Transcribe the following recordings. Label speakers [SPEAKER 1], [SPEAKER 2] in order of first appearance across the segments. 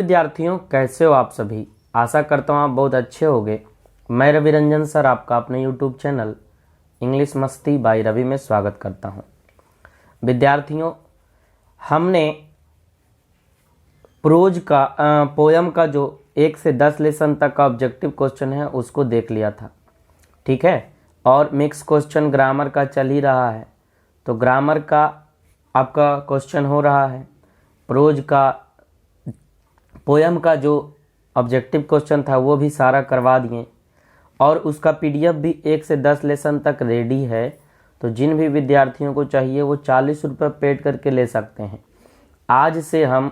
[SPEAKER 1] विद्यार्थियों, कैसे हो आप सभी। आशा करता हूँ आप बहुत अच्छे होंगे। मैं रवि रंजन सर आपका अपने YouTube चैनल इंग्लिश मस्ती बाय रवि में स्वागत करता हूँ। विद्यार्थियों, हमने प्रोज का पोयम का जो 1 से 10 लेसन तक का ऑब्जेक्टिव क्वेश्चन है उसको देख लिया था, ठीक है। और मिक्स क्वेश्चन ग्रामर का चल ही रहा है, तो ग्रामर का आपका क्वेश्चन हो रहा है। प्रोज का पोयम का जो ऑब्जेक्टिव क्वेश्चन था वो भी सारा करवा दिए और उसका PDF भी 1 से 10 लेसन तक रेडी है। तो जिन भी विद्यार्थियों को चाहिए वो 40 रुपये पेड करके ले सकते हैं। आज से हम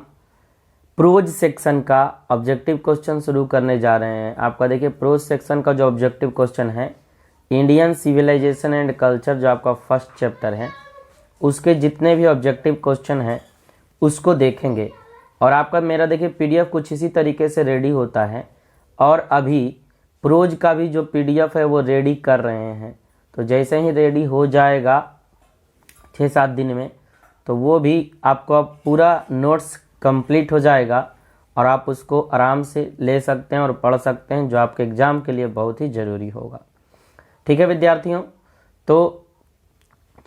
[SPEAKER 1] प्रोज सेक्शन का ऑब्जेक्टिव क्वेश्चन शुरू करने जा रहे हैं। आपका देखिए, प्रोज सेक्शन का जो ऑब्जेक्टिव क्वेश्चन है, इंडियन सिविलाइजेशन एंड कल्चर, जो आपका फर्स्ट चैप्टर है, उसके जितने भी ऑब्जेक्टिव क्वेश्चन हैं उसको देखेंगे। और आपका मेरा देखिए PDF कुछ इसी तरीके से रेडी होता है और अभी प्रोज का भी जो PDF है वो रेडी कर रहे हैं। तो जैसे ही रेडी हो जाएगा 6-7 दिन में, तो वो भी आपको पूरा नोट्स कंप्लीट हो जाएगा और आप उसको आराम से ले सकते हैं और पढ़ सकते हैं, जो आपके एग्ज़ाम के लिए बहुत ही ज़रूरी होगा। ठीक है विद्यार्थियों, तो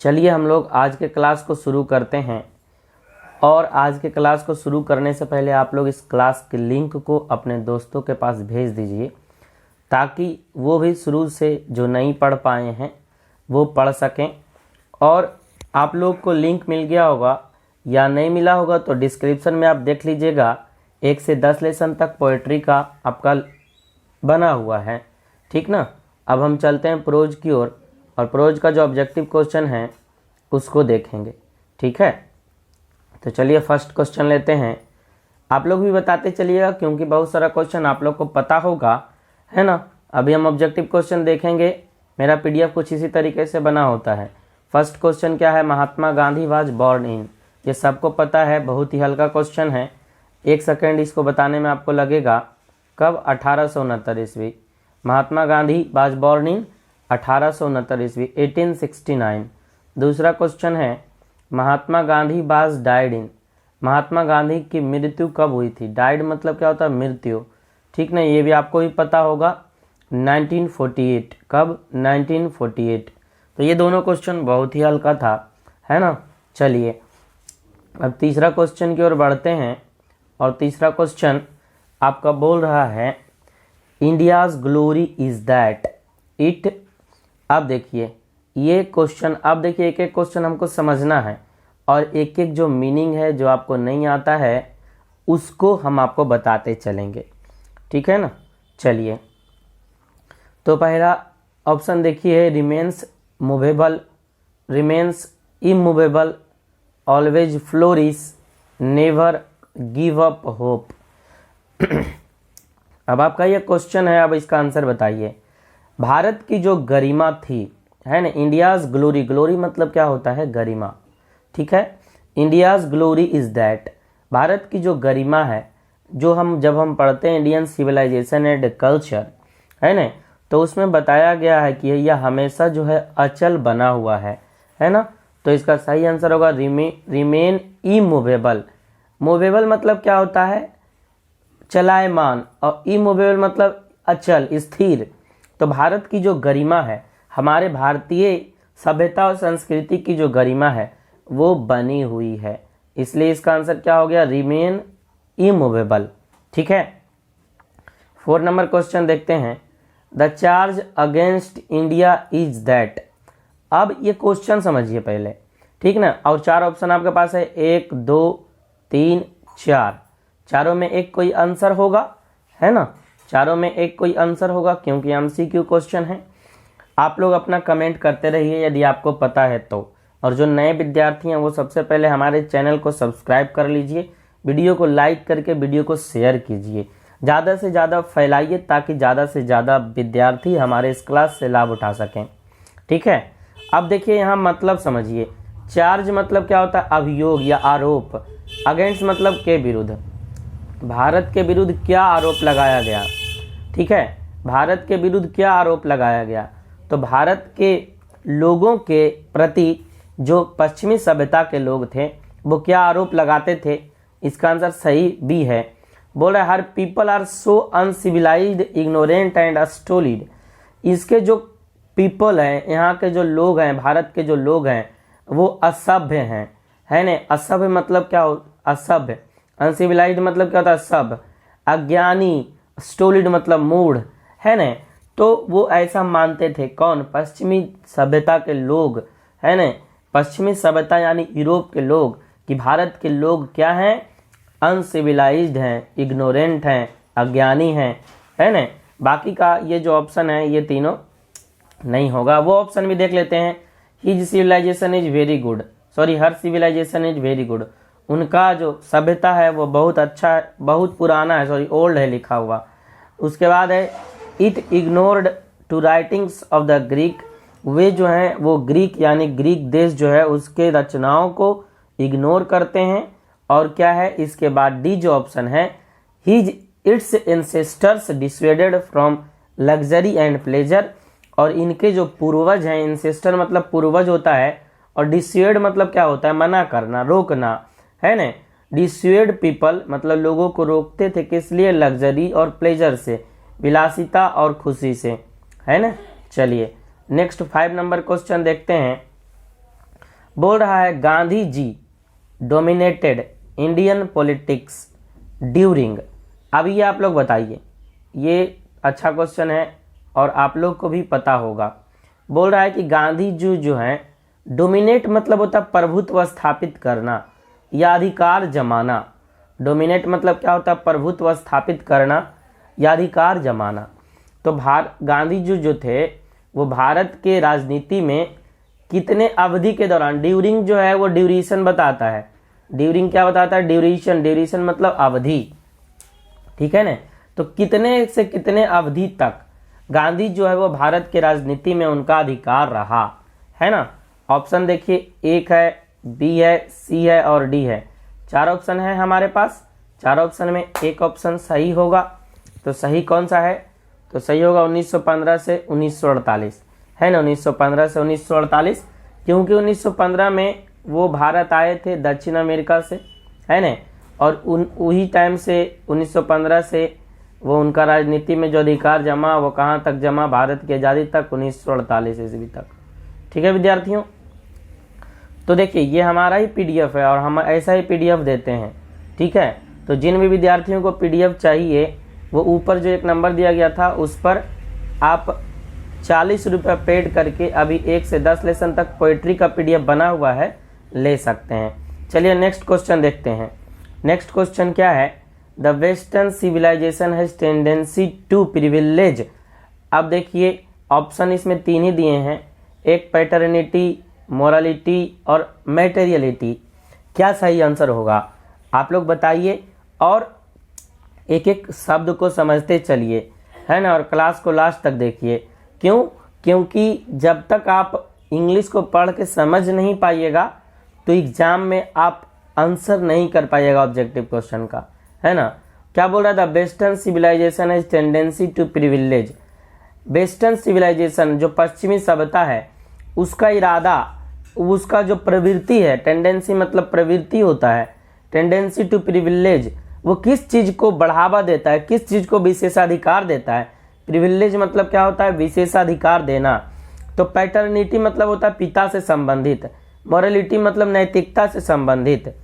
[SPEAKER 1] चलिए हम लोग आज के क्लास को शुरू करते हैं। और आज के क्लास को शुरू करने से पहले आप लोग इस क्लास के लिंक को अपने दोस्तों के पास भेज दीजिए, ताकि वो भी शुरू से जो नहीं पढ़ पाए हैं वो पढ़ सकें। और आप लोग को लिंक मिल गया होगा या नहीं मिला होगा तो डिस्क्रिप्शन में आप देख लीजिएगा, 1 से 10 लेसन तक पोएट्री का आपका बना हुआ है, ठीक ना। अब हम चलते हैं प्रोज की ओर और प्रोज का जो ऑब्जेक्टिव क्वेश्चन है उसको देखेंगे, ठीक है। तो चलिए फर्स्ट क्वेश्चन लेते हैं। आप लोग भी बताते चलिएगा, क्योंकि बहुत सारा क्वेश्चन आप लोग को पता होगा, है ना। अभी हम ऑब्जेक्टिव क्वेश्चन देखेंगे। मेरा PDF कुछ इसी तरीके से बना होता है। फर्स्ट क्वेश्चन क्या है, Mahatma Gandhi was born in. ये सबको पता है, बहुत ही हल्का क्वेश्चन है। 1 सेकेंड इसको बताने में आपको लगेगा। कब? 1869 ईस्वी। Mahatma Gandhi was born in 1869 ईस्वी, 1869। दूसरा क्वेश्चन है, Mahatma Gandhi was died in. Mahatma Gandhi की मृत्यु कब हुई थी? डाइड मतलब क्या होता है? मृत्यु, ठीक ना। ये भी आपको भी पता होगा, 1948। कब? 1948। तो ये दोनों क्वेश्चन बहुत ही हल्का था, है ना। चलिए अब तीसरा क्वेश्चन की ओर बढ़ते हैं। और तीसरा क्वेश्चन आपका बोल रहा है, India's glory is that it. अब देखिए ये क्वेश्चन, अब देखिए एक एक क्वेश्चन हमको समझना है और एक एक जो मीनिंग है, जो आपको नहीं आता है उसको हम आपको बताते चलेंगे, ठीक है ना। चलिए तो पहला ऑप्शन देखिए, remains movable, remains immovable, always flourish, never give up hope. अब आपका ये क्वेश्चन है, अब इसका आंसर बताइए। भारत की जो गरिमा थी, है ना, इंडियाज ग्लोरी, ग्लोरी मतलब क्या होता है? गरिमा, ठीक है। India's glory is that, Bharat की जो गरिमा है, जो हम जब हम पढ़ते हैं इंडियन सिविलाइजेशन एंड कल्चर, है ना, तो उसमें बताया गया है कि यह हमेशा जो है अचल बना हुआ है ना। तो इसका सही आंसर होगा रिमेन इमूवेबल। मूवेबल मतलब क्या होता है? चलायमान, और इमूवेबल मतलब अचल, स्थिर। तो भारत की जो गरिमा है, हमारे भारतीय सभ्यता और संस्कृति की जो गरिमा है वो बनी हुई है, इसलिए इसका आंसर क्या हो गया? रिमेन इमूवेबल, ठीक है। 4 नंबर क्वेश्चन देखते हैं। The charge against India is that. अब ये क्वेश्चन समझिए पहले, ठीक ना। और 4 ऑप्शन आपके पास है, 1, 2, 3, 4। चारों में एक कोई आंसर होगा, है ना। चारों में एक कोई आंसर होगा, क्योंकि MCQ क्वेश्चन है। आप लोग अपना कमेंट करते रहिए यदि आपको पता है तो। और जो नए विद्यार्थी हैं वो सबसे पहले हमारे चैनल को सब्सक्राइब कर लीजिए, वीडियो को लाइक करके वीडियो को शेयर कीजिए, ज़्यादा से ज़्यादा फैलाइए, ताकि ज़्यादा से ज़्यादा विद्यार्थी हमारे इस क्लास से लाभ उठा सकें, ठीक है। अब देखिए यहाँ मतलब समझिए। चार्ज मतलब क्या होता है? अभियोग या आरोप। अगेंस्ट मतलब के विरुद्ध। भारत के विरुद्ध क्या आरोप लगाया गया, ठीक है। भारत के विरुद्ध क्या आरोप लगाया गया? तो भारत के लोगों के प्रति जो पश्चिमी सभ्यता के लोग थे वो क्या आरोप लगाते थे? इसका आंसर सही भी है। बोल रहा है her people are so uncivilised ignorant and stolid. इसके जो पीपल हैं, यहाँ के जो लोग हैं, भारत के जो लोग हैं वो असभ्य हैं, है ना। असभ्य मतलब क्या हो, असभ्य। अनसिविलाइज्ड मतलब क्या होता है, सभ्य। अज्ञानी, स्टोलिड मतलब मूढ़, है ना। तो वो ऐसा मानते थे, कौन, पश्चिमी सभ्यता के लोग, है ना। पश्चिमी सभ्यता यानी यूरोप के लोग, कि भारत के लोग क्या हैं, अनसिविलाइज्ड हैं, इग्नोरेंट हैं, अज्ञानी हैं, है ना। बाकी का ये जो ऑप्शन है ये तीनों नहीं होगा। वो ऑप्शन भी देख लेते हैं, his civilization is very good, sorry her civilization is very good. उनका जो सभ्यता है वो बहुत अच्छा है, बहुत पुराना है, सॉरी ओल्ड है लिखा हुआ। उसके बाद है it ignored to writings of the Greek, वे जो हैं वो ग्रीक यानी ग्रीक देश जो है उसके रचनाओं को इग्नोर करते हैं। और क्या है इसके बाद डी जो ऑप्शन है, his it's ancestors dissuaded from luxury and pleasure, और इनके जो पूर्वज हैं, इंसेस्टर मतलब पूर्वज होता है, और डिसवेड मतलब क्या होता है, मना करना, रोकना, है ना। डिसवेड पीपल मतलब लोगों को रोकते थे, किस लिए, लग्जरी और प्लेजर से, विलासिता और खुशी से, है ना। चलिए नेक्स्ट 5 नंबर क्वेश्चन देखते हैं। बोल रहा है गांधी जी डोमिनेटेड इंडियन पॉलिटिक्स ड्यूरिंग, अब ये आप लोग बताइए, ये अच्छा क्वेश्चन है और आप लोग को भी पता होगा। बोल रहा है कि गांधी जी जो हैं, डोमिनेट मतलब होता है प्रभुत्व स्थापित करना या अधिकार जमाना। डोमिनेट मतलब क्या होता है, प्रभुत्व स्थापित करना या अधिकार जमाना। तो गांधी जी जो थे वो भारत के राजनीति में कितने अवधि के दौरान, ड्यूरिंग जो है वो ड्यूरेशन बताता है, ड्यूरिंग क्या बताता है, ड्यूरेशन, ड्यूरेशन मतलब अवधि, ठीक है ना। तो कितने से कितने अवधि तक गांधी जो है वो भारत के राजनीति में उनका अधिकार रहा, है ना। ऑप्शन देखिए, एक है, बी है, सी है और डी है। 4 ऑप्शन है हमारे पास, 4 ऑप्शन में एक ऑप्शन सही होगा। तो सही कौन सा है, तो सही होगा 1915 से 1948, है ना। 1915 से 1948, क्योंकि 1915 में वो भारत आए थे दक्षिण अमेरिका से, है ना। और वही टाइम से 1915 से वो उनका राजनीति में जो अधिकार जमा वो कहाँ तक जमा, भारत की आज़ादी तक, 1948 ईस्वी तक, ठीक है विद्यार्थियों। तो देखिए ये हमारा ही पीडीएफ है और हम ऐसा ही पीडीएफ देते हैं, ठीक है। तो जिन भी विद्यार्थियों को पीडीएफ चाहिए वो ऊपर जो एक नंबर दिया गया था उस पर आप 40 रुपये पेड करके अभी 1 से 10 लेसन तक पोइट्री का पीडीएफ बना हुआ है, ले सकते हैं। चलिए नेक्स्ट क्वेश्चन देखते हैं। नेक्स्ट क्वेश्चन क्या है, the western civilization has tendency to privilege. अब देखिए ऑप्शन इसमें 3 ही दिए हैं, एक पैटर्निटी, मोरालिटी और मैटेरियलिटी। क्या सही आंसर होगा आप लोग बताइए, और एक एक शब्द को समझते चलिए, है ना, और क्लास को लास्ट तक देखिए। क्यों, क्योंकि जब तक आप इंग्लिश को पढ़ के समझ नहीं पाइएगा तो एग्जाम में आप आंसर नहीं कर पाइएगा ऑब्जेक्टिव क्वेश्चन का, है ना। क्या बोल रहा था, western civilization has tendency to privilege. Western civilization जो पश्चिमी सभ्यता है उसका इरादा, उसका जो प्रवृत्ति है, टेंडेंसी मतलब प्रवृत्ति होता है, टेंडेंसी टू प्रिविलेज, वो किस चीज को बढ़ावा देता है, किस चीज को विशेषाधिकार देता है। प्रिविलेज मतलब क्या होता है, विशेषाधिकार देना। तो पैटर्निटी मतलब होता है पिता से संबंधित, मोरालिटी मतलब नैतिकता से संबंधित,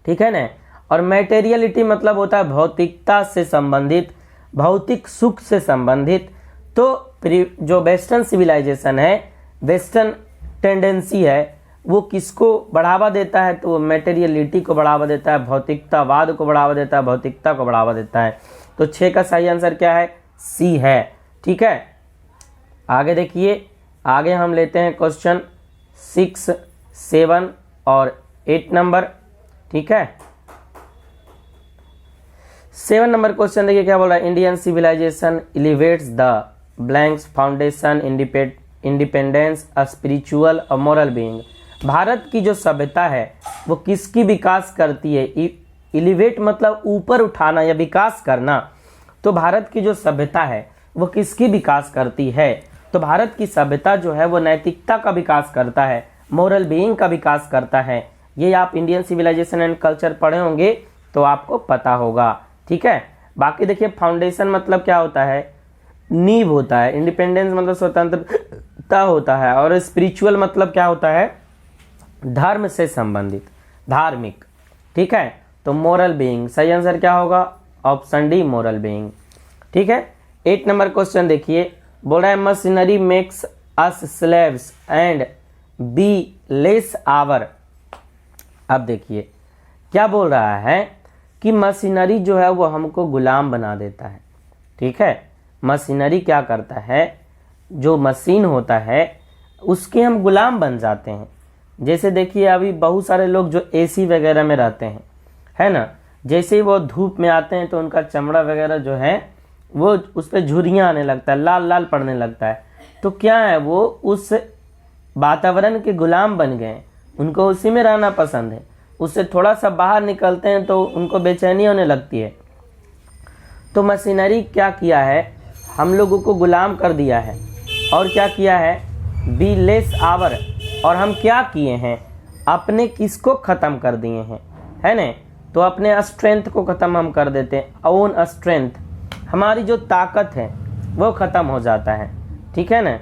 [SPEAKER 1] ठीक है ना। और मैटेरियलिटी मतलब होता है भौतिकता से संबंधित, भौतिक सुख से संबंधित। तो जो वेस्टर्न सिविलाइजेशन है, वेस्टर्न टेंडेंसी है, वो किसको बढ़ावा देता है, तो वो मैटेरियलिटी को बढ़ावा देता है, भौतिकतावाद को बढ़ावा देता है, भौतिकता को बढ़ावा देता है। तो 6 का सही आंसर क्या है, सी है, ठीक है। आगे देखिए, आगे हम लेते हैं क्वेश्चन 6, 7 और 8 नंबर, ठीक है। 7 नंबर क्वेश्चन देखिए क्या बोल रहा है, Indian civilization elevates the blanks foundation independence spiritual और मोरल बीइंग। भारत की जो सभ्यता है वो किसकी विकास करती है, एलिवेट मतलब ऊपर उठाना या विकास करना। तो भारत की जो सभ्यता है वो किसकी विकास करती है, तो भारत की सभ्यता जो है वो नैतिकता का विकास करता है, मोरल बीइंग का विकास करता है। ये आप इंडियन सिविलाइजेशन एंड कल्चर पढ़े होंगे तो आपको पता होगा, ठीक है। बाकी देखिए फाउंडेशन मतलब क्या होता है, नींव होता है। इंडिपेंडेंस मतलब स्वतंत्रता होता है। और स्पिरिचुअल मतलब क्या होता है, धर्म से संबंधित, धार्मिक, ठीक है। तो मोरल बीइंग, सही आंसर क्या होगा, ऑप्शन डी मोरल बीइंग, ठीक है। 8 नंबर क्वेश्चन देखिए, बोल रहा है machinery makes us slaves and be less hour. अब देखिए क्या बोल रहा है कि मशीनरी जो है वो हमको गुलाम बना देता है, ठीक है। मशीनरी क्या करता है, जो मशीन होता है उसके हम गुलाम बन जाते हैं। जैसे देखिए अभी बहुत सारे लोग जो एसी वगैरह में रहते हैं, है ना, जैसे ही वो धूप में आते हैं तो उनका चमड़ा वगैरह जो है वो उस पर झुर्रियाँ आने लगता है, लाल लाल पड़ने लगता है। तो क्या है, वो उस वातावरण के गुलाम बन गए, उनको उसी में रहना पसंद है। उससे थोड़ा सा बाहर निकलते हैं तो उनको बेचैनी होने लगती है। तो मशीनरी क्या किया है, हम लोगों को गुलाम कर दिया है। और क्या किया है, बी लेस आवर। और हम क्या किए हैं, अपने किसको ख़त्म कर दिए हैं, है ना। तो अपने स्ट्रेंथ को ख़त्म हम कर देते हैं, ओन स्ट्रेंथ, हमारी जो ताकत है वो ख़त्म हो जाता है, ठीक है ना।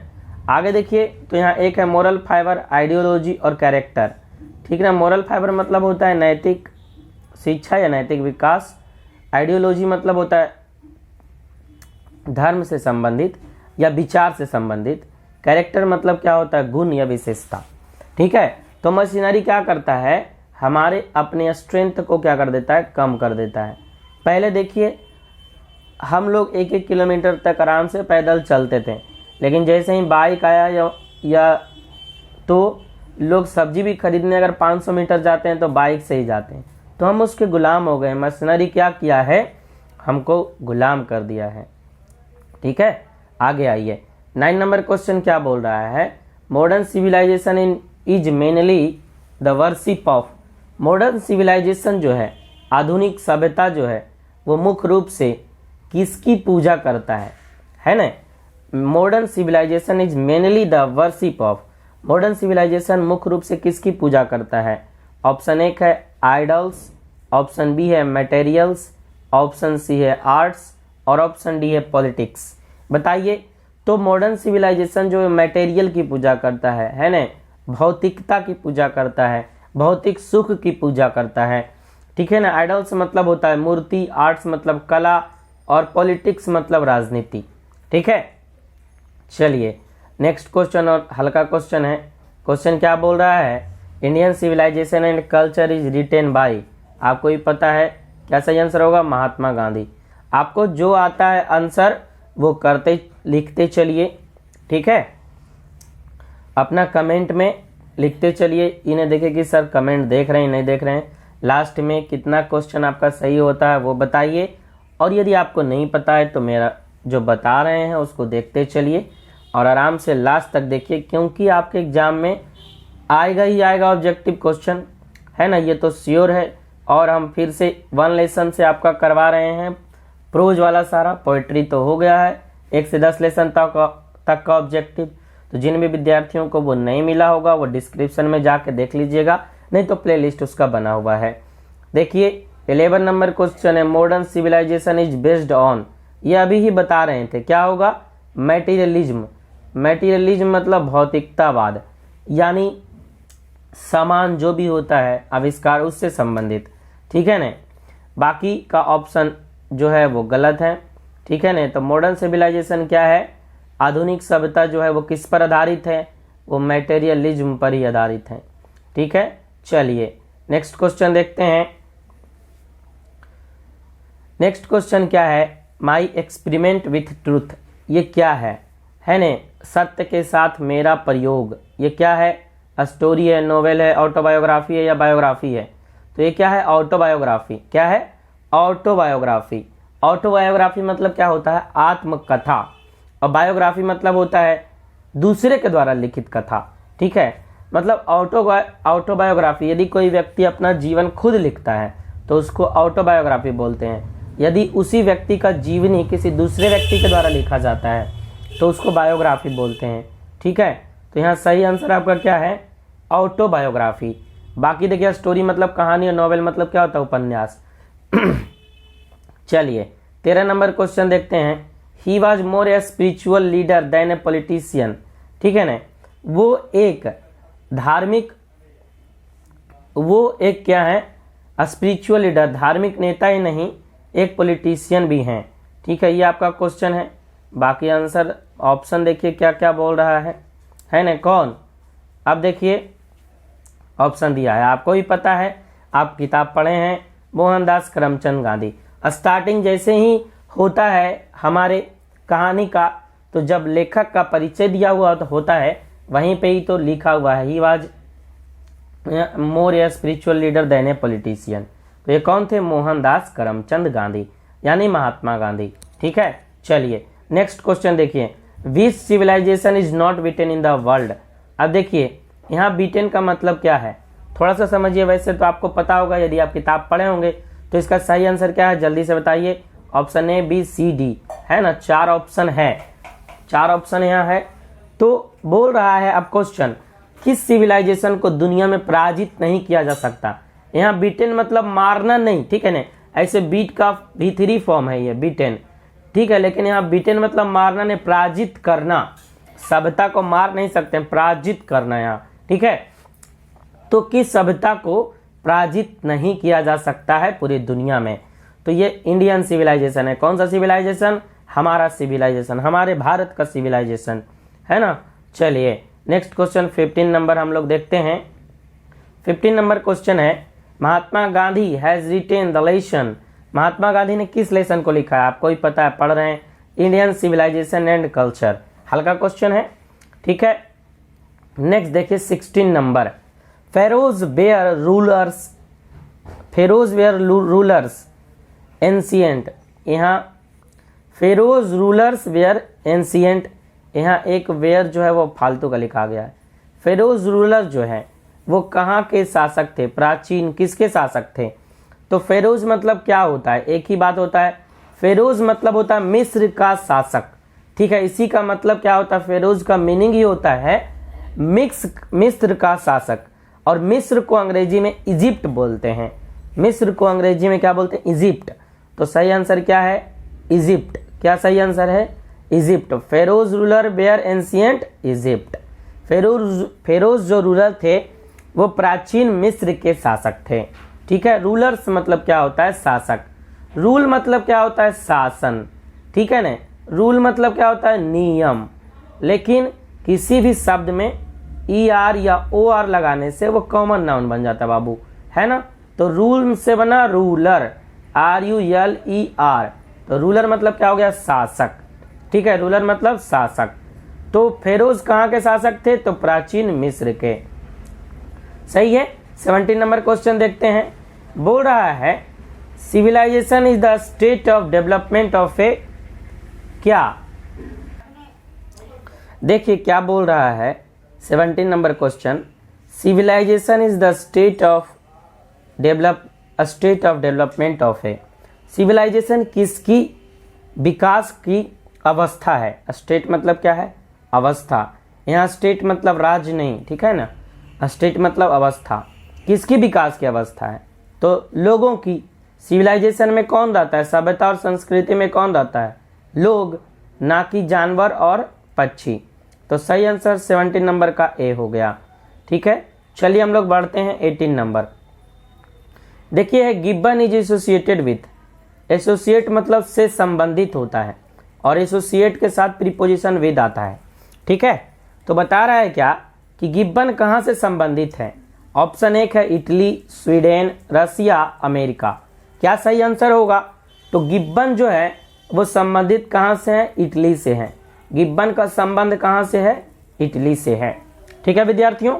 [SPEAKER 1] आगे देखिए तो यहाँ एक है मोरल फाइबर, आइडियोलॉजी और कैरेक्टर, ठीक है ना। मोरल फाइबर मतलब होता है नैतिक शिक्षा या नैतिक विकास। आइडियोलॉजी मतलब होता है धर्म से संबंधित या विचार से संबंधित। कैरेक्टर मतलब क्या होता है, गुण या विशेषता, ठीक है। तो मशीनरी क्या करता है, हमारे अपने स्ट्रेंथ को क्या कर देता है, कम कर देता है। पहले देखिए हम लोग 1-1 किलोमीटर तक आराम से पैदल चलते थे, लेकिन जैसे ही बाइक आया या तो लोग सब्जी भी खरीदने अगर 500 मीटर जाते हैं तो बाइक से ही जाते हैं, तो हम उसके गुलाम हो गए। मशीनरी क्या किया है, हमको गुलाम कर दिया है, ठीक है। आगे आइए 9 नंबर क्वेश्चन क्या बोल रहा है, modern civilization in is mainly the worship of. Modern civilization जो है, आधुनिक सभ्यता जो है, वो मुख्य रूप से किसकी पूजा करता है ना। Modern civilization is mainly the worship of. Modern civilization मुख्य रूप से किसकी पूजा करता है। ऑप्शन 1 है आइडल्स, ऑप्शन बी है मटेरियल्स, ऑप्शन सी है आर्ट्स और ऑप्शन डी है पॉलिटिक्स। बताइए, तो मॉडर्न सिविलाइजेशन जो है मटेरियल की पूजा करता है ना, भौतिकता की पूजा करता है, भौतिक सुख की पूजा करता है, ठीक है ना। आइडल्स मतलब होता है मूर्ति, आर्ट्स मतलब कला और पॉलिटिक्स मतलब राजनीति, ठीक है। चलिए नेक्स्ट क्वेश्चन और हल्का क्वेश्चन है। क्वेश्चन क्या बोल रहा है, Indian civilization and culture is written by. आपको ही पता है क्या सही आंसर होगा, महात्मा गांधी। आपको जो आता है आंसर वो करते लिखते चलिए, ठीक है। अपना कमेंट में लिखते चलिए, इन्हें देखें कि सर कमेंट देख रहे हैं नहीं देख रहे हैं। लास्ट में कितना क्वेश्चन आपका सही होता है वो बताइए। और यदि आपको नहीं पता है तो मेरा जो बता रहे हैं उसको देखते चलिए और आराम से लास्ट तक देखिए, क्योंकि आपके एग्जाम में आएगा ही आएगा ऑब्जेक्टिव क्वेश्चन, है ना, ये तो श्योर है। और हम फिर से 1 लेसन से आपका करवा रहे हैं प्रोज वाला सारा। पोइट्री तो हो गया है, 1 से 10 लेसन तक का ऑब्जेक्टिव। तो जिन भी विद्यार्थियों को वो नहीं मिला होगा वो डिस्क्रिप्शन में जाके देख लीजिएगा, नहीं तो प्लेलिस्ट उसका बना हुआ है। देखिए 11 नंबर क्वेश्चन है, modern civilization is based on. ये अभी ही बता रहे थे, क्या होगा, मैटीरियलिज्म। मैटीरियलिज्म मतलब भौतिकतावाद, यानी सामान जो भी होता है आविष्कार उससे संबंधित, ठीक है ना। बाकी का ऑप्शन जो है वो गलत है, ठीक है ना। तो मॉडर्न सिविलाइजेशन क्या है, आधुनिक सभ्यता जो है वो किस पर आधारित है, वो मैटेरियलिज्म पर ही आधारित है, ठीक है। चलिए नेक्स्ट क्वेश्चन देखते हैं। नेक्स्ट क्वेश्चन क्या है, माई एक्सपेरिमेंट विथ ट्रूथ। ये क्या है ने, सत्य के साथ मेरा प्रयोग। ये क्या है, स्टोरी है, नोवेल है, ऑटोबायोग्राफी है या बायोग्राफी है। तो ये क्या है, ऑटोबायोग्राफी। क्या है, ऑटोबायोग्राफी। ऑटोबायोग्राफी मतलब क्या होता है, आत्मकथा। और बायोग्राफी मतलब होता है दूसरे के द्वारा लिखित कथा, ठीक है। मतलब ऑटोबायोग्राफी, यदि कोई व्यक्ति अपना जीवन खुद लिखता है तो उसको ऑटोबायोग्राफी बोलते हैं। यदि उसी व्यक्ति का जीवनी किसी दूसरे व्यक्ति के द्वारा लिखा जाता है तो उसको बायोग्राफी बोलते हैं, ठीक है। तो यहाँ सही आंसर आपका क्या है, ऑटोबायोग्राफी। बाकी देखिए स्टोरी मतलब कहानी और नॉवेल मतलब क्या होता है, उपन्यास। चलिए 13 नंबर क्वेश्चन देखते हैं। He was more a spiritual leader than a politician. ठीक है ना, वो एक क्या है, स्पिरिचुअल लीडर, धार्मिक नेता ही नहीं, एक पॉलिटिशियन भी हैं। ठीक है, ये आपका क्वेश्चन है। बाकी आंसर ऑप्शन देखिए क्या क्या बोल रहा है ना, कौन। अब देखिए ऑप्शन दिया है, आपको भी पता है, आप किताब पढ़े हैं, मोहनदास करमचंद गांधी। स्टार्टिंग जैसे ही होता है हमारे कहानी का, तो जब लेखक का परिचय दिया हुआ तो होता है, वहीं पे ही तो लिखा हुआ है he was more a spiritual leader than a politician. तो ये कौन थे, मोहनदास करमचंद गांधी, यानी महात्मा गांधी। ठीक है, चलिए नेक्स्ट क्वेश्चन देखिए। Which civilisation is not beaten in the world. अब देखिए यहाँ बीटेन का मतलब क्या है, थोड़ा सा समझिए। वैसे तो आपको पता होगा यदि आप किताब पढ़े होंगे। तो इसका सही आंसर क्या है, जल्दी से बताइए। Option A, B, C, D है ना, 4 ऑप्शन है, 4 ऑप्शन यहाँ है। तो बोल रहा है अब क्वेश्चन, किस सिविलाइजेशन को दुनिया में पराजित नहीं किया जा सकता। यहाँ बीटेन मतलब मारना नहीं, ठीक है ना, ऐसे बीट का V3 फॉर्म है ये बीटेन। ठीक है, लेकिन यहाँ बीटेन मतलब मारना नहीं, पराजित करना। सभ्यता को मार नहीं सकते, पराजित करना यहाँ। ठीक है, तो किस सभ्यता को पराजित नहीं किया जा सकता है पूरी दुनिया में, तो ये इंडियन सिविलाइजेशन है। कौन सा सिविलाइजेशन, हमारा सिविलाइजेशन, हमारे भारत का सिविलाइजेशन है ना। चलिए नेक्स्ट क्वेश्चन 15 नंबर हम लोग देखते हैं। 15 नंबर क्वेश्चन है, Mahatma Gandhi has written the lesson. Mahatma Gandhi ने किस लेसन को लिखा है, आपको ही पता है, पढ़ रहे हैं, इंडियन सिविलाइजेशन एंड कल्चर। हल्का क्वेश्चन है। ठीक है, नेक्स्ट देखिए 16 नंबर, फेरोज वेयर रूलर्स एंशिएंट। यहाँ फेरोज रूलर्स वेयर एंशिएंट, यहाँ एक वेयर जो है वो फालतू का लिखा गया है। फेरोज रूलर जो है वो कहाँ के शासक थे, प्राचीन किसके शासक थे। तो फेरोज मतलब क्या होता है, एक ही बात होता है, फेरोज मतलब होता है मिस्र का शासक। ठीक है, इसी का मतलब क्या होता है, फेरोज का मीनिंग ही होता है मिस्र का शासक। और मिस्र को अंग्रेजी में इजिप्ट बोलते हैं। मिस्र को अंग्रेजी में क्या बोलते हैं, इजिप्ट। तो सही आंसर क्या है, इजिप्ट। क्या सही आंसर है, Egypt. Pharaohs ruler were ancient Egypt. Pharaohs जो रूलर थे वो प्राचीन मिस्र के शासक थे। ठीक है, रूलर्स मतलब क्या होता है, शासक। रूल मतलब क्या होता है, शासन। ठीक है ना, रूल मतलब क्या होता है, नियम। लेकिन किसी भी शब्द में ER या OR लगाने से वो कॉमन नाउन बन जाता है बाबू, है ना। तो रूल से बना रूलर, RULER। तो रूलर मतलब क्या हो गया, शासक। ठीक है, रूलर मतलब शासक। तो फेरोज कहाँ के शासक थे, तो प्राचीन मिस्र के। सही है। 17 नंबर क्वेश्चन देखते हैं। बोल रहा है civilisation is the state of development of a, क्या। देखिए क्या बोल रहा है 17 number question, civilisation is the state of development of a. Civilisation किसकी विकास की अवस्था है। स्टेट मतलब क्या है, अवस्था। यहाँ स्टेट मतलब राज्य नहीं, ठीक है ना, स्टेट मतलब अवस्था। किसकी विकास की अवस्था है, तो लोगों की। सिविलाइजेशन में कौन रहता है, सभ्यता और संस्कृति में कौन रहता है, लोग, ना कि जानवर और पक्षी। तो सही आंसर 17 नंबर का ए हो गया। ठीक है, चलिए हम लोग बढ़ते हैं 18 नंबर। देखिए है Gibbon is associated with. Associate मतलब से संबंधित होता है, और एसोसिएट के साथ प्रीपोजिशन विद आता है। ठीक है, तो बता रहा है क्या कि गिब्बन कहाँ से संबंधित है। ऑप्शन 1 है इटली, स्वीडन, रसिया, अमेरिका। क्या सही आंसर होगा, तो गिब्बन जो है वो संबंधित कहाँ से है, इटली से है। गिब्बन का संबंध कहाँ से है, इटली से है। ठीक है विद्यार्थियों,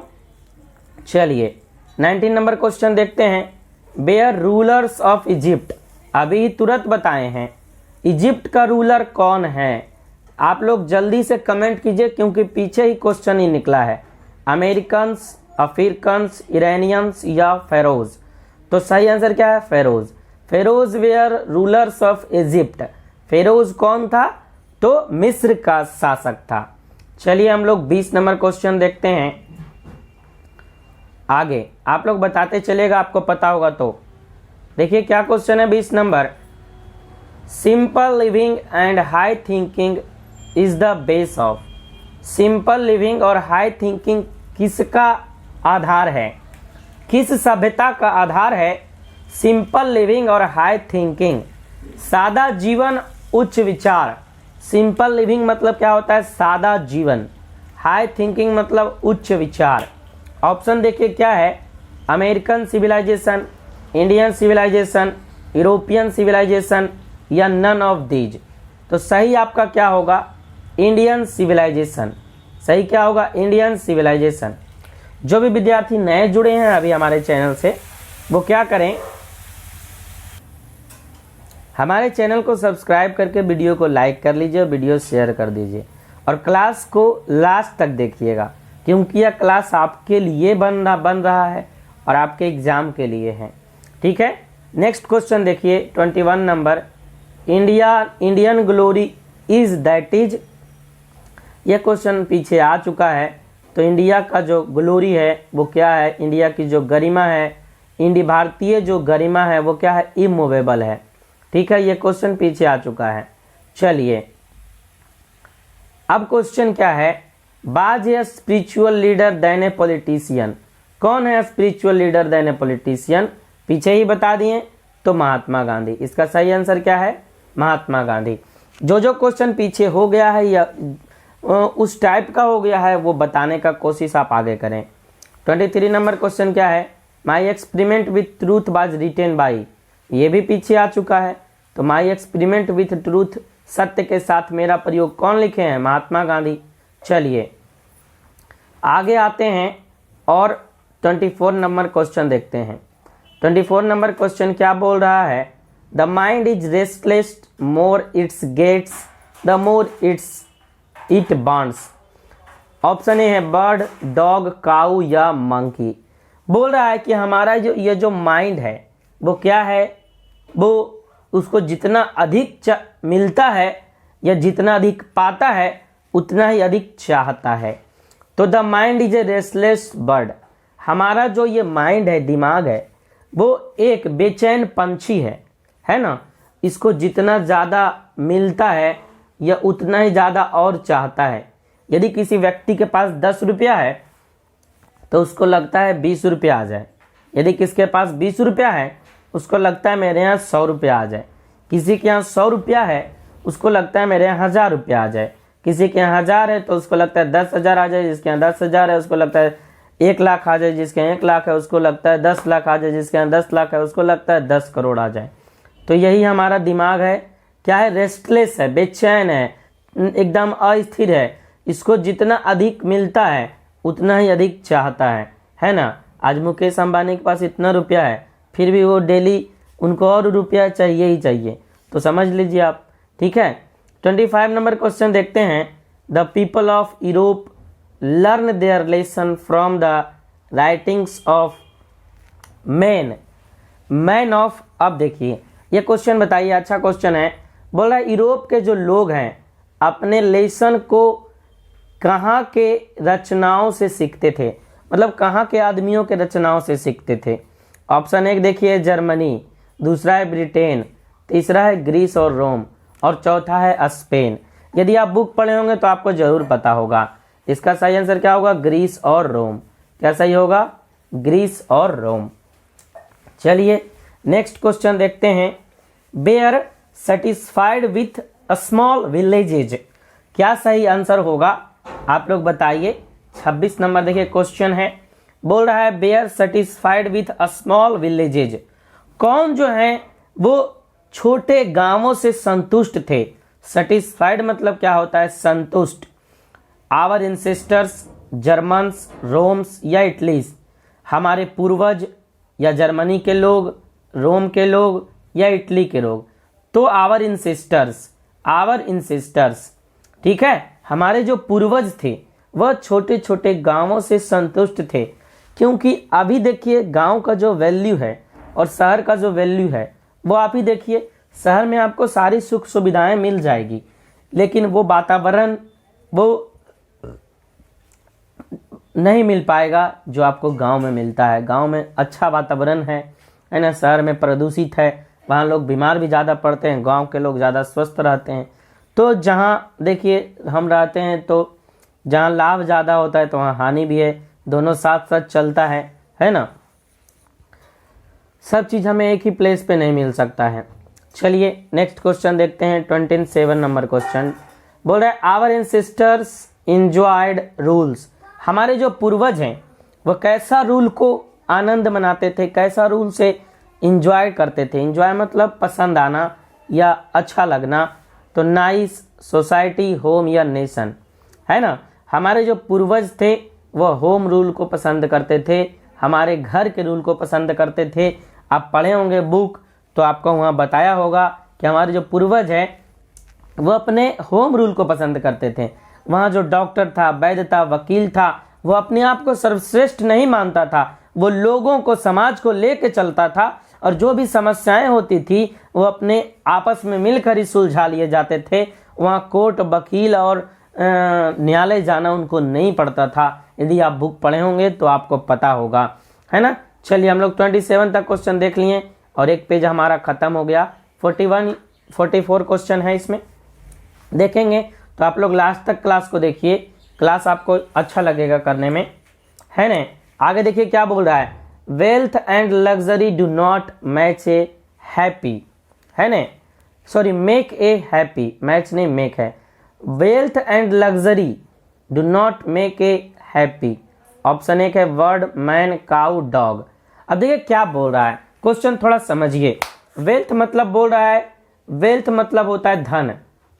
[SPEAKER 1] चलिए 19 नंबर क्वेश्चन देखते हैं। Were rulers of Egypt. अभी तुरंत बताए हैं, इजिप्ट का रूलर कौन है। आप लोग जल्दी से कमेंट कीजिए, क्योंकि पीछे ही क्वेश्चन ही निकला है, अमेरिकन्स, अफ्रीकन्स, इरानियंस या फेरोज। तो सही आंसर क्या है, pharaohs. Pharaohs were rulers of Egypt. Pharaohs कौन था, तो मिस्र का शासक था। चलिए हम लोग 20 नंबर क्वेश्चन देखते हैं। आगे आप लोग बताते चलेगा, आपको पता होगा तो। देखिए क्या क्वेश्चन है 20 number. Simple living and high thinking is the base of. Simple living और हाई थिंकिंग किसका आधार है, किस सभ्यता का आधार है? सिंपल लिविंग और हाई थिंकिंग, सादा जीवन उच्च विचार। सिंपल लिविंग मतलब क्या होता है? सादा जीवन। हाई थिंकिंग मतलब उच्च विचार। ऑप्शन देखिए क्या है, American civilization, Indian civilization, European civilization या नन ऑफ दीज। तो सही आपका क्या होगा? Indian civilization. सही क्या होगा? Indian civilization. जो भी विद्यार्थी नए जुड़े हैं अभी हमारे चैनल से, वो क्या करें, हमारे चैनल को सब्सक्राइब करके वीडियो को लाइक कर लीजिए और वीडियो शेयर कर दीजिए और क्लास को लास्ट तक देखिएगा, क्योंकि यह क्लास आपके लिए बन रहा है और आपके एग्जाम के लिए है। ठीक है, नेक्स्ट क्वेश्चन देखिए 21 number, Indian glory is that is. यह क्वेश्चन पीछे आ चुका है। तो इंडिया का जो ग्लोरी है वो क्या है? इंडिया की जो गरिमा है, भारतीय जो गरिमा है वो क्या है? इमूवेबल है। ठीक है, ये क्वेश्चन पीछे आ चुका है। चलिए अब क्वेश्चन क्या है, was a spiritual leader than a politician. कौन है spiritual leader than a politician? पीछे ही बता दिए, तो महात्मा गांधी। इसका सही आंसर क्या है? महात्मा गांधी। जो क्वेश्चन पीछे हो गया है या उस टाइप का हो गया है वो बताने का कोशिश आप आगे करें। 23 नंबर क्वेश्चन क्या है, my experiment with truth was written by. ये भी पीछे आ चुका है। तो माई एक्सपेरिमेंट विथ ट्रूथ, सत्य के साथ मेरा प्रयोग, कौन लिखे हैं? महात्मा गांधी। चलिए आगे आते हैं और 24 नंबर क्वेश्चन देखते हैं। 24 नंबर क्वेश्चन क्या बोल रहा है, the mind is restless more its gets the more it burns. Option A है बर्ड, डॉग, काऊ या मंकी। बोल रहा है कि हमारा ये जो माइंड है वो क्या है, वो उसको जितना अधिक मिलता है या जितना अधिक पाता है उतना ही अधिक चाहता है। तो the mind is a restless bird. हमारा जो ये माइंड है, दिमाग है, वो एक बेचैन पंछी है ना। इसको जितना ज़्यादा मिलता है या उतना ही ज़्यादा और चाहता है। यदि किसी व्यक्ति के पास 10 रुपया है तो उसको लगता है 20 रुपया आ जाए। यदि किसके पास 20 रुपया है उसको लगता है मेरे यहाँ 100 रुपया आ जाए। किसी के यहाँ 100 रुपया है उसको लगता है मेरे यहाँ 1000 रुपया आ जाए। किसी के यहाँ 1000 है तो उसको लगता है 10,000 आ जाए। जिसके यहाँ 10,000 है उसको लगता है 1 लाख आ जाए। जिसके यहाँ 1 लाख है उसको लगता है 10 लाख आ जाए। जिसके यहाँ 10 लाख है उसको लगता है 10 करोड़ आ जाए। तो यही हमारा दिमाग है। क्या है? रेस्टलेस है, बेचैन है, एकदम अस्थिर है। इसको जितना अधिक मिलता है उतना ही अधिक चाहता है ना। आज मुकेश अंबानी के पास इतना रुपया है फिर भी वो डेली उनको और रुपया चाहिए ही चाहिए। तो समझ लीजिए आप। ठीक है, 25 नंबर क्वेश्चन देखते हैं, the people of Europe learn their lesson from the writings of man of. अब देखिए ये क्वेश्चन बताइए, अच्छा क्वेश्चन है। बोल रहा है यूरोप के जो लोग हैं अपने लेसन को कहाँ के रचनाओं से सीखते थे, मतलब कहाँ के आदमियों के रचनाओं से सीखते थे। ऑप्शन 1 देखिए जर्मनी, दूसरा है ब्रिटेन, तीसरा है ग्रीस और रोम और चौथा है स्पेन। यदि आप बुक पढ़े होंगे तो आपको जरूर पता होगा। इसका सही आंसर क्या होगा? ग्रीस और रोम। क्या सही होगा? ग्रीस और रोम। चलिए नेक्स्ट क्वेश्चन देखते हैं, were satisfied with a small villages. क्या सही आंसर होगा आप लोग बताइए। 26 नंबर देखिए क्वेश्चन है, बोल रहा है were satisfied with a small villages. कौन जो है वो छोटे गांवों से संतुष्ट थे। सेटिस्फाइड मतलब क्या होता है? संतुष्ट। आवर इंसेस्टर्स, जर्मन्स, रोम्स या इटलीस। हमारे पूर्वज या जर्मनी के लोग, रोम के लोग या इटली के लोग। तो आवर इंसेस्टर्स। ठीक है, हमारे जो पूर्वज थे वह छोटे छोटे गांवों से संतुष्ट थे। क्योंकि अभी देखिए गांव का जो वैल्यू है और शहर का जो वैल्यू है वो आप ही देखिए। शहर में आपको सारी सुख सुविधाएं मिल जाएगी लेकिन वो वातावरण वो नहीं मिल पाएगा जो आपको गांव में मिलता है। गांव में अच्छा वातावरण है ना। शहर में प्रदूषित है, वहाँ लोग बीमार भी ज़्यादा पड़ते हैं, गांव के लोग ज़्यादा स्वस्थ रहते हैं। तो जहाँ देखिए हम रहते हैं तो जहाँ लाभ ज़्यादा होता है तो वहाँ हानि भी है, दोनों साथ साथ चलता है ना। सब चीज़ हमें एक ही प्लेस पे नहीं मिल सकता है। चलिए नेक्स्ट क्वेश्चन देखते हैं, 27 नंबर क्वेश्चन बोल रहा है आवर एंसेस्टर्स इंजॉयड रूल्स। हमारे जो पूर्वज हैं वह कैसा रूल को आनंद मनाते थे, कैसा रूल से इंजॉय करते थे। इंजॉय मतलब पसंद आना या अच्छा लगना। तो नाइस, सोसाइटी, होम या नेशन, है ना। हमारे जो पूर्वज थे वह होम रूल को पसंद करते थे, हमारे घर के रूल को पसंद करते थे। आप पढ़े होंगे बुक तो आपको वहाँ बताया होगा कि हमारे जो पूर्वज हैं वह अपने होम रूल को पसंद करते थे। वहाँ जो डॉक्टर था, वैद्य था, वकील था, वो अपने आप को सर्वश्रेष्ठ नहीं मानता था, वो लोगों को, समाज को लेके चलता था और जो भी समस्याएं होती थी वो अपने आपस में मिलकर ही सुलझा लिए जाते थे। वहाँ कोर्ट, वकील और न्यायालय जाना उनको नहीं पड़ता था। यदि आप बुक पढ़े होंगे तो आपको पता होगा, है ना। चलिए हम लोग 27 तक क्वेश्चन देख लिए और एक पेज हमारा खत्म हो गया। 44 क्वेश्चन है इसमें, देखेंगे तो आप लोग लास्ट तक क्लास को देखिए, क्लास आपको अच्छा लगेगा करने में, है ना। आगे देखिए क्या बोल रहा है, wealth and luxury do not match A happy, है ना, sorry make a happy, match नहीं मेक है। Wealth and luxury do not make a happy. Option एक है वर्ड, मैन, काउ, डॉग। अब देखिए क्या बोल रहा है, क्वेश्चन थोड़ा समझिए। वेल्थ मतलब बोल रहा है, वेल्थ मतलब होता है धन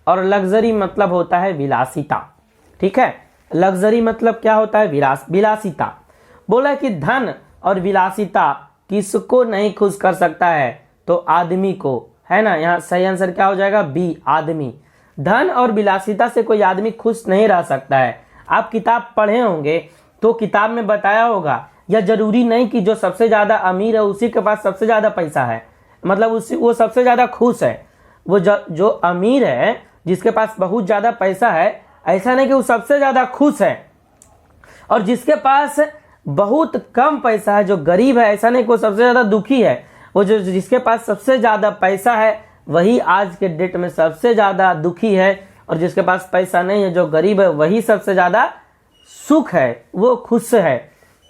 [SPEAKER 1] और लग्जरी मतलब होता है विलासिता, ठीक है। लग्जरी मतलब क्या होता है, विलासिता। बोला कि धन और विलासिता किसको नहीं खुश कर सकता है, तो आदमी को, है ना। यहाँ सही आंसर क्या हो जाएगा, बी, आदमी। धन और विलासिता से कोई आदमी खुश नहीं रह सकता है। आप किताब पढ़े होंगे तो किताब में बताया होगा, या जरूरी नहीं कि जो सबसे ज्यादा अमीर है उसी के पास सबसे ज्यादा पैसा है, मतलब वो सबसे ज्यादा खुश है। वो जो अमीर है, जिसके पास बहुत ज्यादा पैसा है, ऐसा नहीं कि वो सबसे ज्यादा खुश है। और जिसके पास बहुत कम पैसा है, जो गरीब है, ऐसा नहीं कि वो सबसे ज्यादा दुखी है। वो जिसके पास सबसे ज्यादा पैसा है वही आज के डेट में सबसे ज्यादा दुखी है, और जिसके पास पैसा नहीं है, जो गरीब है, वही सबसे ज्यादा सुख है, वो खुश है।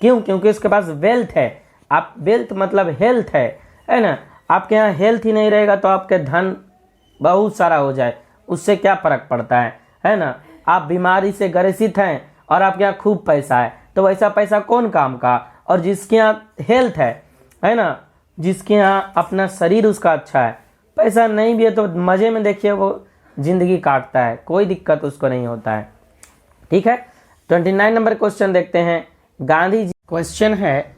[SPEAKER 1] क्यों? क्योंकि उसके पास वेल्थ है। आप वेल्थ मतलब हेल्थ है ना। आपके यहाँ हेल्थ ही नहीं रहेगा तो आपके धन बहुत सारा हो जाए, उससे क्या फर्क पड़ता है ना। आप बीमारी से ग्रसित हैं और आपके यहाँ खूब पैसा है, तो वैसा पैसा कौन काम का। और जिसके यहाँ हेल्थ है ना, जिसके यहाँ अपना शरीर उसका अच्छा है, पैसा नहीं भी है तो मजे में देखिए वो जिंदगी काटता है, कोई दिक्कत उसको नहीं होता है, ठीक है। 29 नंबर क्वेश्चन देखते हैं। गांधी जी, क्वेश्चन है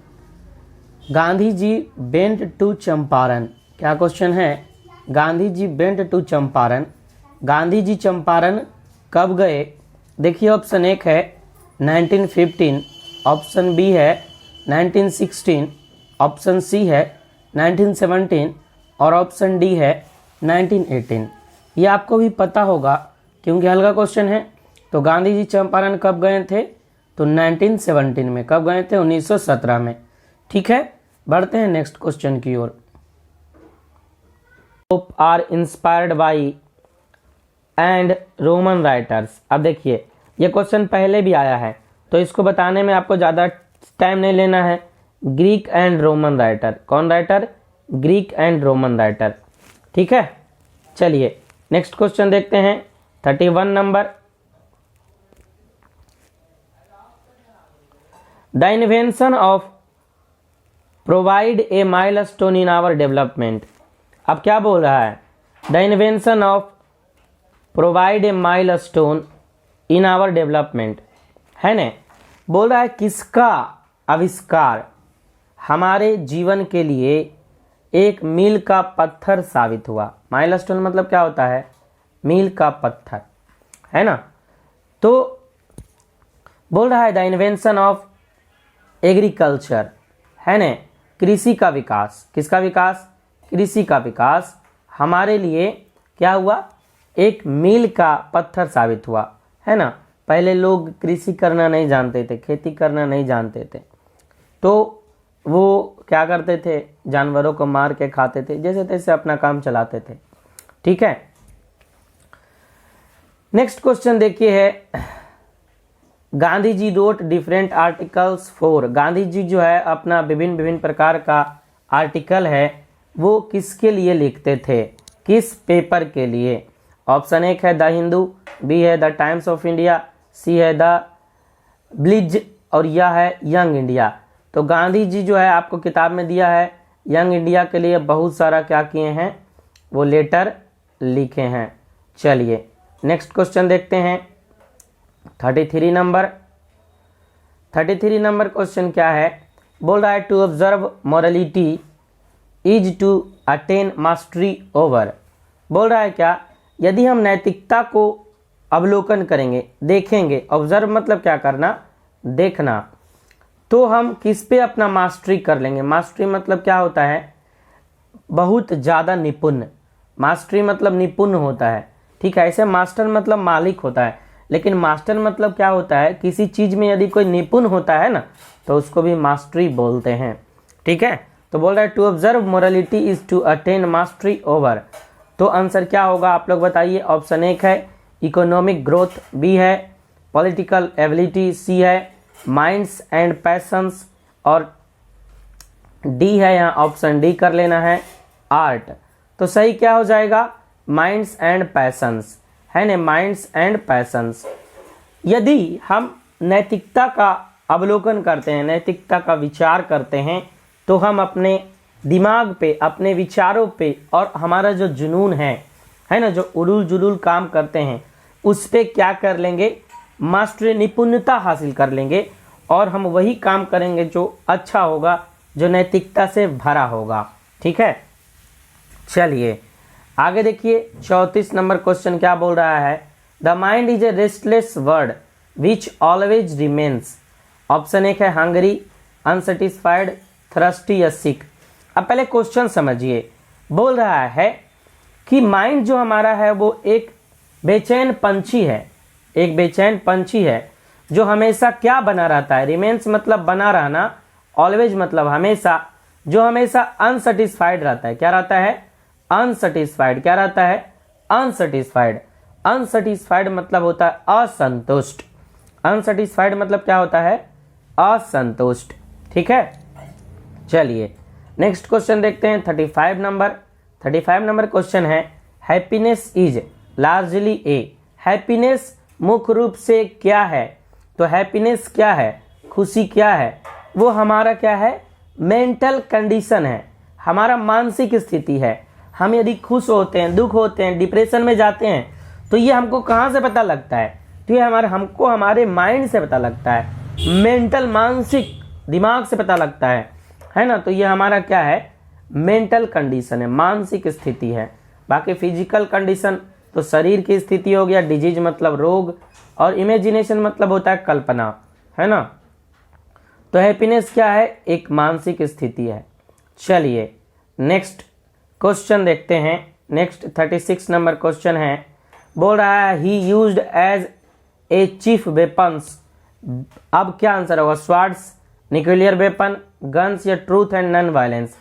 [SPEAKER 1] गांधी जी वेंट टू चंपारण। क्या क्वेश्चन है, गांधी जी वेंट टू चंपारण। गांधी जी चंपारण कब गए। देखिए ऑप्शन एक है 1915, ऑप्शन बी है 1916, ऑप्शन सी है 1917 और ऑप्शन डी है 1918। ये आपको भी पता होगा क्योंकि हल्का क्वेश्चन है। तो गांधी जी चंपारण कब गए थे, तो 1917 में। कब गए थे, 1917 में, ठीक है। बढ़ते हैं नेक्स्ट क्वेश्चन की ओर। Are inspired by and Roman writers. अब देखिए ये क्वेश्चन पहले भी आया है तो इसको बताने में आपको ज़्यादा टाइम नहीं लेना है। ग्रीक एंड रोमन राइटर, कौन writer, Greek and Roman writer, ठीक है। चलिए नेक्स्ट क्वेश्चन देखते हैं 31 number. The invention of provide a milestone in our development. अब क्या बोल रहा है, the invention of provide a milestone in our development, है ना। बोल रहा है किसका आविष्कार हमारे जीवन के लिए एक मील का पत्थर साबित हुआ। माइलस्टोन मतलब क्या होता है, मील का पत्थर, है ना। तो बोल रहा है द इन्वेंशन ऑफ एग्रीकल्चर, है ना, कृषि का विकास। किसका विकास, कृषि का विकास हमारे लिए क्या हुआ, एक मील का पत्थर साबित हुआ, है ना। पहले लोग कृषि करना नहीं जानते थे, खेती करना नहीं जानते थे, तो वो क्या करते थे, जानवरों को मार के खाते थे, जैसे तैसे अपना काम चलाते थे। ठीक है, नेक्स्ट क्वेश्चन देखिए है, Gandhi ji wrote different articles for. Gandhi ji जो है अपना विभिन्न विभिन्न प्रकार का आर्टिकल है वो किसके लिए लिखते थे, किस पेपर के लिए। ऑप्शन एक है द हिंदू, बी है द टाइम्स ऑफ इंडिया, सी है द ब्लिज और यह है यंग इंडिया। तो गांधी जी जो है आपको किताब में दिया है, यंग इंडिया के लिए बहुत सारा क्या किए हैं, वो लेटर लिखे हैं। चलिए नेक्स्ट क्वेश्चन देखते हैं, 33 नंबर क्वेश्चन क्या है, बोल रहा है to observe morality is to attain mastery over. बोल रहा है क्या, यदि हम नैतिकता को अवलोकन करेंगे, देखेंगे, ऑब्जर्व मतलब क्या करना, देखना, तो हम किस पे अपना मास्टरी कर लेंगे। मास्टरी मतलब क्या होता है, बहुत ज़्यादा निपुण, मास्टरी मतलब निपुण होता है। ठीक है, ऐसे मास्टर मतलब मालिक होता है, लेकिन मास्टर मतलब क्या होता है, किसी चीज़ में यदि कोई निपुण होता है ना तो उसको भी मास्टरी बोलते हैं। ठीक है, तो बोल रहा है to observe morality is to attain mastery over. तो आंसर क्या होगा आप लोग बताइए। ऑप्शन एक है इकोनॉमिक ग्रोथ, बी है पॉलिटिकल एबिलिटी, सी है माइंड्स एंड पैशंस और डी है, यहाँ ऑप्शन डी कर लेना है आर्ट। तो सही क्या हो जाएगा, माइंड्स एंड पैशंस है ना, माइंड्स एंड पैशंस। यदि हम नैतिकता का अवलोकन करते हैं, नैतिकता का विचार करते हैं, तो हम अपने दिमाग पे, अपने विचारों पे और हमारा जो जुनून है ना, जो उलूल जुलूल काम करते हैं उस पे क्या कर लेंगे, मास्टरी, निपुणता हासिल कर लेंगे और हम वही काम करेंगे जो अच्छा होगा, जो नैतिकता से भरा होगा। ठीक है, चलिए आगे देखिए 34 नंबर क्वेश्चन क्या बोल रहा है, the mind is a restless word which always remains. Option एक है हंगरी, अनसेटिस्फाइड, थ्रस्टी या सिक। अब पहले क्वेश्चन समझिए, बोल रहा है कि माइंड जो हमारा है वो एक बेचैन पंछी है, एक बेचैन पंछी है जो हमेशा क्या बना रहता है, रिमेन्स मतलब बना रहना, ऑलवेज मतलब हमेशा, जो हमेशा अनसेटिस्फाइड रहता है। क्या रहता है, अनसेटिस्फाइड। क्या रहता है, अनसेटिस्फाइड। अनसेटिस्फाइड मतलब होता है असंतुष्ट। अनसेटिस्फाइड मतलब क्या होता है, असंतुष्ट। ठीक है, चलिए नेक्स्ट क्वेश्चन देखते हैं 35 नंबर क्वेश्चन है, happiness is largely A. Happiness मुख्य रूप से क्या है, तो हैप्पीनेस क्या है, खुशी क्या है, वो हमारा क्या है, मेंटल कंडीशन है, हमारा मानसिक स्थिति है। हम यदि खुश होते हैं, दुख होते हैं, डिप्रेशन में जाते हैं, तो ये हमको कहाँ से पता लगता है, तो ये हमको हमारे माइंड से पता लगता है, मेंटल, मानसिक दिमाग से पता लगता है ना। तो ये हमारा क्या है, मेंटल कंडीशन है, मानसिक स्थिति है। बाकी फिजिकल कंडीशन तो शरीर की स्थिति हो गया, डिजीज मतलब रोग, और इमेजिनेशन मतलब होता है कल्पना, है ना। तो हैप्पीनेस क्या है, एक मानसिक स्थिति है। चलिए नेक्स्ट क्वेश्चन देखते हैं, नेक्स्ट 36 नंबर क्वेश्चन है, बोल रहा है he used as a chief weapons. अब क्या आंसर होगा, स्वार्ड्स, न्यूक्लियर वेपन, गन्स या truth and non violence.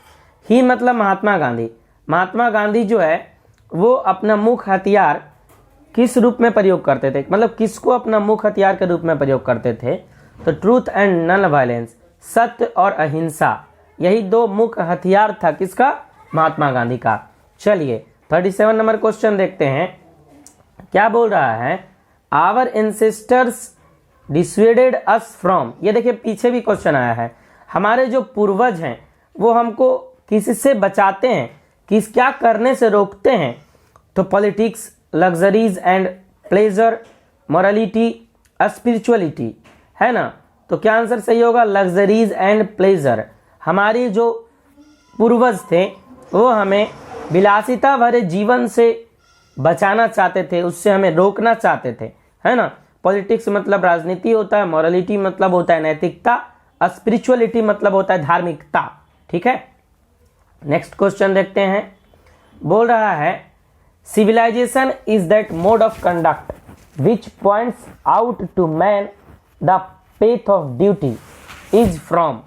[SPEAKER 1] He मतलब महात्मा गांधी। महात्मा गांधी जो है वो अपना मुख्य हथियार किस रूप में प्रयोग करते थे, मतलब किसको अपना मुख्य हथियार के रूप में प्रयोग करते थे, तो ट्रूथ एंड नॉन वायलेंस, सत्य और अहिंसा, यही दो मुख्य हथियार था किसका, महात्मा गांधी का। चलिए 37 नंबर क्वेश्चन देखते हैं, क्या बोल रहा है, आवर एंसेस्टर्स डिस्वेडेड अस फ्रॉम। ये देखिए पीछे भी क्वेश्चन आया है, हमारे जो पूर्वज हैं वो हमको किससे बचाते हैं, किस क्या करने से रोकते हैं, तो politics, luxuries and pleasure, morality, spirituality, है ना। तो क्या आंसर सही होगा, लग्जरीज एंड प्लेजर। हमारी जो पूर्वज थे वो हमें विलासिता भरे जीवन से बचाना चाहते थे, उससे हमें रोकना चाहते थे, है ना। पॉलिटिक्स मतलब राजनीति होता है, मोरालिटी मतलब होता है नैतिकता, स्पिरिचुअलिटी मतलब होता है धार्मिकता। ठीक है, नेक्स्ट क्वेश्चन देखते हैं, बोल रहा है civilisation is that mode of conduct which points out to man the path of duty is from.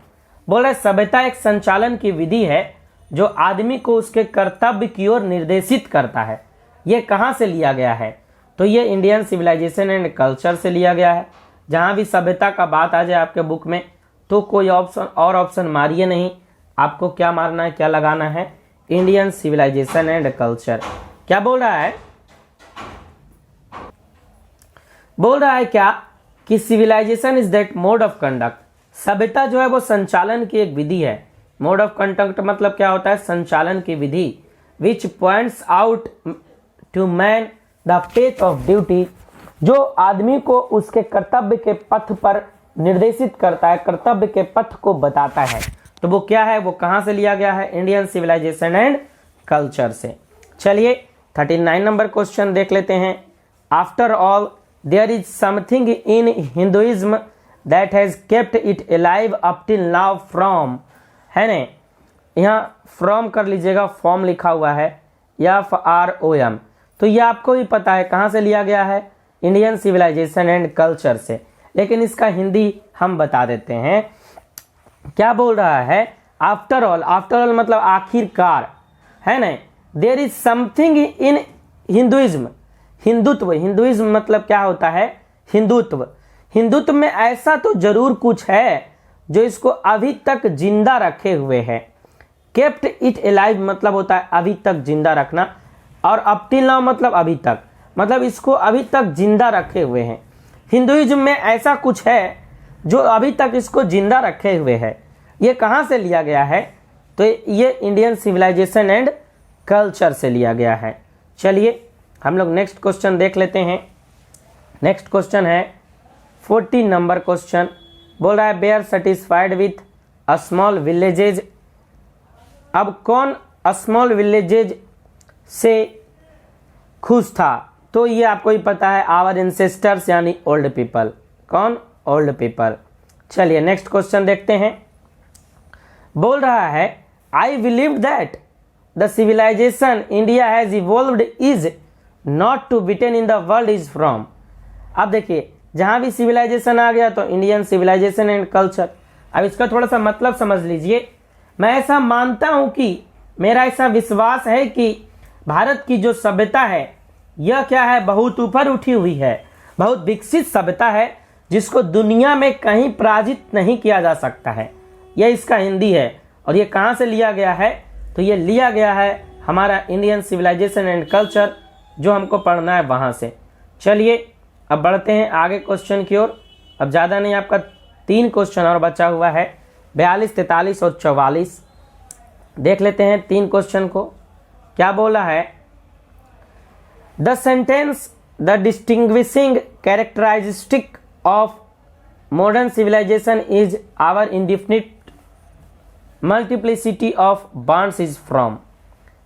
[SPEAKER 1] बोल रहा है सभ्यता एक संचालन की विधि है जो आदमी को उसके कर्तव्य की ओर निर्देशित करता है। ये कहाँ से लिया गया है? तो ये इंडियन सिविलाइजेशन एंड कल्चर से लिया गया है। जहाँ भी सभ्यता का बात आ जाए आपके बुक में तो कोई ऑप्शन मारिए नहीं, आपको क्या मारना है, क्या लगाना है? Indian civilization and culture. क्या बोल रहा है? बोल रहा है क्या कि civilization is that mode of conduct. सभ्यता जो है वो संचालन की एक विधि है। मोड ऑफ कंडक्ट मतलब क्या होता है? संचालन की विधि। Which points out to man the path of duty, जो आदमी को उसके कर्तव्य के पथ पर निर्देशित करता है, कर्तव्य के पथ को बताता है। तो वो क्या है? वो कहाँ से लिया गया है? इंडियन सिविलाइजेशन एंड कल्चर से। चलिए 39 नंबर क्वेश्चन देख लेते हैं। After all there is something in Hinduism that has kept it alive up till now from, है ना? यहाँ फ्रॉम कर लीजिएगा, फॉर्म लिखा हुआ है FROM। तो ये आपको भी पता है कहाँ से लिया गया है? इंडियन सिविलाइजेशन एंड कल्चर से। लेकिन इसका हिंदी हम बता देते हैं। क्या बोल रहा है? आफ्टर ऑल, आफ्टर ऑल मतलब आखिरकार, है ना? There is something in Hinduism, Hindutva, Hinduism मतलब क्या होता है? हिंदुत्व। हिंदुत्व में ऐसा तो जरूर कुछ है जो इसको अभी तक जिंदा रखे हुए है। केप्ट इट अलाइव मतलब होता है अभी तक जिंदा रखना, और अप टिल नाउ मतलब अभी तक, मतलब इसको अभी तक जिंदा रखे हुए हैं। हिंदुइज्म में ऐसा कुछ है जो अभी तक इसको जिंदा रखे हुए है। ये कहाँ से लिया गया है? तो ये इंडियन सिविलाइजेशन एंड कल्चर से लिया गया है। चलिए हम लोग नेक्स्ट क्वेश्चन देख लेते हैं। नेक्स्ट क्वेश्चन है 14 नंबर क्वेश्चन। बोल रहा है were satisfied with a small villages. अब कौन स्मॉल विलेजेज से खुश था? तो ये आपको ही पता है, आवर एंसेस्टर्स यानी ओल्ड पीपल। कौन? Old people. चलिए नेक्स्ट क्वेश्चन देखते हैं। बोल रहा है I believe that the civilization India has evolved is not to beaten in the world is from. अब देखिए जहां भी सिविलाइजेशन आ गया तो इंडियन सिविलाइजेशन एंड कल्चर। अब इसका थोड़ा सा मतलब समझ लीजिए। मैं ऐसा मानता हूं कि, मेरा ऐसा विश्वास है कि भारत की जो सभ्यता है यह क्या है? बहुत ऊपर उठी हुई है, बहुत विकसित सभ्यता है जिसको दुनिया में कहीं पराजित नहीं किया जा सकता है। यह इसका हिंदी है। और ये कहाँ से लिया गया है? तो ये लिया गया है हमारा इंडियन सिविलाइजेशन एंड कल्चर, जो हमको पढ़ना है वहाँ से। चलिए अब बढ़ते हैं आगे क्वेश्चन की ओर। अब ज़्यादा नहीं, आपका 3 क्वेश्चन और बचा हुआ है, 42, 43 और 44। देख लेते हैं 3 क्वेश्चन को। क्या बोला है? The sentence the distinguishing characteristic of modern civilization is our indefinite multiplicity of bonds is from.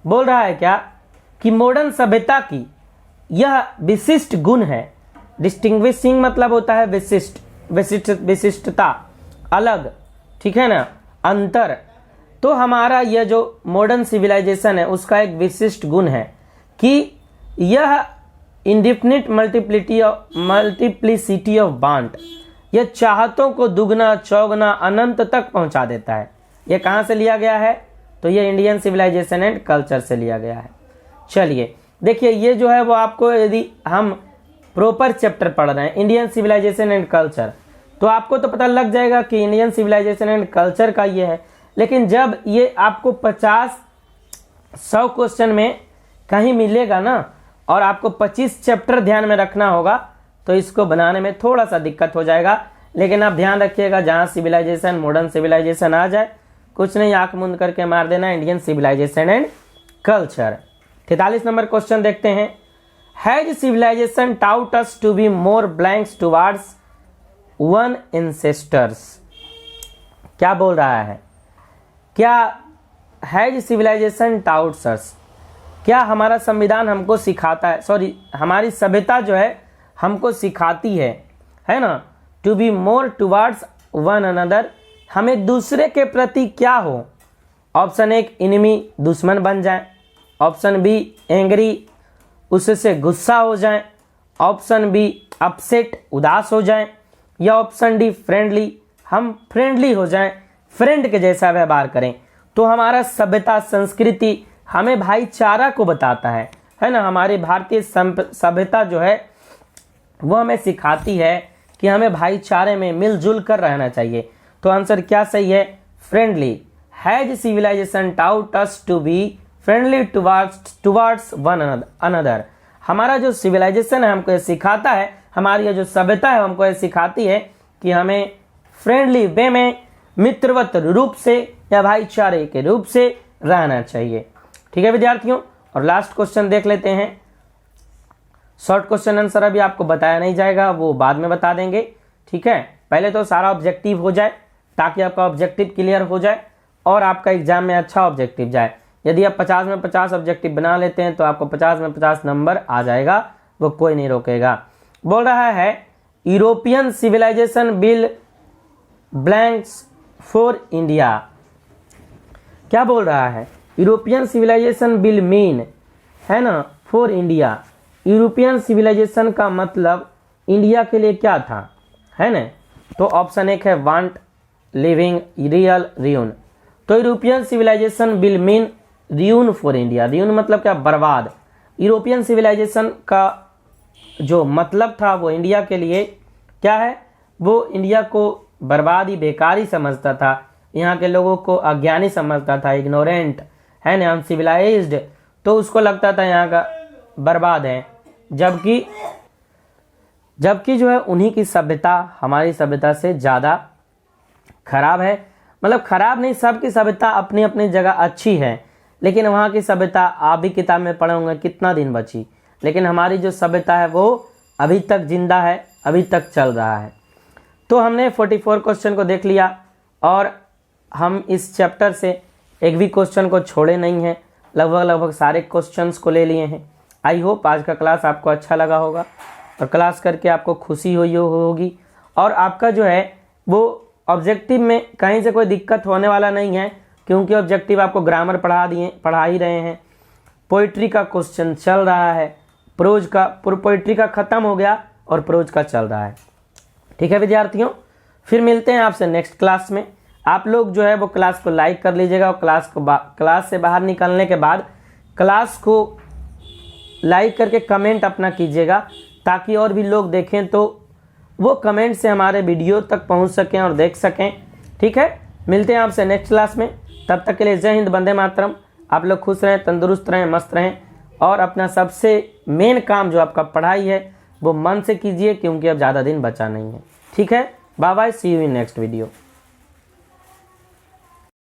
[SPEAKER 1] बोल रहा है क्या कि मॉडर्न सभ्यता की यह विशिष्ट गुण है। डिस्टिंग्विशिंग मतलब होता है विशिष्ट, विशिष्टता, अलग, ठीक है ना, अंतर। तो हमारा यह जो मॉडर्न सिविलाइजेशन है उसका एक विशिष्ट गुण है कि यह इंडिफिनिट मल्टीप्लिसिटी ऑफ बॉन्ड, यह चाहतों को दुगना चौगना अनंत तक पहुंचा देता है। यह कहाँ से लिया गया है? तो यह इंडियन सिविलाइजेशन एंड कल्चर से लिया गया है। चलिए देखिए ये जो है वो आपको, यदि हम प्रॉपर चैप्टर पढ़ रहे हैं इंडियन सिविलाइजेशन एंड कल्चर, तो आपको तो पता लग जाएगा कि इंडियन सिविलाइजेशन एंड कल्चर का ये है। लेकिन जब ये आपको 50-100 क्वेश्चन में कहीं मिलेगा ना, और आपको 25 चैप्टर ध्यान में रखना होगा, तो इसको बनाने में थोड़ा सा दिक्कत हो जाएगा। लेकिन आप ध्यान रखिएगा जहाँ सिविलाइजेशन, मॉडर्न सिविलाइजेशन आ जाए, कुछ नहीं, आंख मुंद करके मार देना Indian civilization and culture. 43 number question देखते हैं। Has civilization taught us to be more blanks towards one ancestors. क्या बोल रहा है? क्या हैज सिविलाइजेशन टाउट्स अस, क्या हमारा संविधान हमको सिखाता है, सॉरी हमारी सभ्यता जो है हमको सिखाती है ना, to be more towards one another, हम एक दूसरे के प्रति क्या हो? ऑप्शन 1 इनमी, दुश्मन बन जाए। ऑप्शन बी एंग्री, उससे गुस्सा हो जाए। ऑप्शन बी अपसेट, उदास हो जाए। या ऑप्शन डी फ्रेंडली, हम फ्रेंडली हो जाएं, फ्रेंड के जैसा व्यवहार करें। तो हमारा सभ्यता संस्कृति हमें भाईचारा को बताता है ना। हमारी भारतीय सभ्यता जो है वो हमें सिखाती है कि हमें भाईचारे में मिलजुल कर रहना चाहिए। तो आंसर क्या सही है? Friendly. Has civilization taught us to be friendly towards one another. हमारा जो सिविलाइजेशन है हमको ये सिखाता है, हमारी जो सभ्यता है हमको ये सिखाती है कि हमें फ्रेंडली वे में, मित्रवत रूप से या भाईचारे के रूप से रहना चाहिए। ठीक है विद्यार्थियों, और लास्ट क्वेश्चन देख लेते हैं। शॉर्ट क्वेश्चन आंसर अभी आपको बताया नहीं जाएगा, वो बाद में बता देंगे। ठीक है, पहले तो सारा ऑब्जेक्टिव हो जाए ताकि आपका ऑब्जेक्टिव क्लियर हो जाए और आपका एग्जाम में अच्छा ऑब्जेक्टिव जाए। यदि आप 50 में 50 ऑब्जेक्टिव बना लेते हैं तो आपको 50 में 50 नंबर आ जाएगा, वो कोई नहीं रोकेगा। बोल रहा है European civilization will blanks for India. क्या बोल रहा है? यूरोपियन सिविलाइजेशन बिल मीन है ना फॉर इंडिया। यूरोपियन सिविलाइजेशन का मतलब इंडिया के लिए क्या था, है ना? तो ऑप्शन एक है वांट लिविंग रियल रियून। तो European civilization will mean ruin for India. Ruin मतलब क्या? बर्बाद। यूरोपियन सिविलाइजेशन का जो मतलब था वो इंडिया के लिए क्या है? वो इंडिया को बर्बाद ही, बेकार ही समझता था, यहाँ के लोगों को अज्ञानी समझता था, इग्नोरेंट है ना, अनसिविलाइज्ड। तो उसको लगता था यहाँ का बर्बाद है, जबकि जो है उन्हीं की सभ्यता हमारी सभ्यता से ज़्यादा खराब है। मतलब खराब नहीं, सबकी सभ्यता अपनी अपनी जगह अच्छी है, लेकिन वहाँ की सभ्यता आप भी किताब में पढ़े होंगे कितना दिन बची, लेकिन हमारी जो सभ्यता है वो अभी तक जिंदा है, अभी तक चल रहा है। तो हमने 44 क्वेश्चन को देख लिया और हम इस चैप्टर से एक भी क्वेश्चन को छोड़े नहीं हैं, लगभग सारे क्वेश्चंस को ले लिए हैं। आई होप आज का क्लास आपको अच्छा लगा होगा और क्लास करके आपको खुशी हुई होगी और आपका जो है वो ऑब्जेक्टिव में कहीं से कोई दिक्कत होने वाला नहीं है, क्योंकि ऑब्जेक्टिव आपको ग्रामर पढ़ा ही रहे हैं। पोइट्री का क्वेश्चन चल रहा है, प्रोज का, पोइट्री का ख़त्म हो गया और प्रोज का चल रहा है। ठीक है विद्यार्थियों, फिर मिलते हैं आपसे नेक्स्ट क्लास में। आप लोग जो है वो क्लास को लाइक कर लीजिएगा और क्लास से बाहर निकलने के बाद क्लास को लाइक करके कमेंट अपना कीजिएगा, ताकि और भी लोग देखें तो वो कमेंट से हमारे वीडियो तक पहुंच सकें और देख सकें। ठीक है, मिलते हैं आपसे नेक्स्ट क्लास में। तब तक के लिए जय हिंद, वंदे मातरम। आप लोग खुश रहें, तंदुरुस्त रहें, मस्त रहें और अपना सबसे मेन काम जो आपका पढ़ाई है वो मन से कीजिए, क्योंकि अब ज़्यादा दिन बचा नहीं है। ठीक है, bye bye, see you in next video.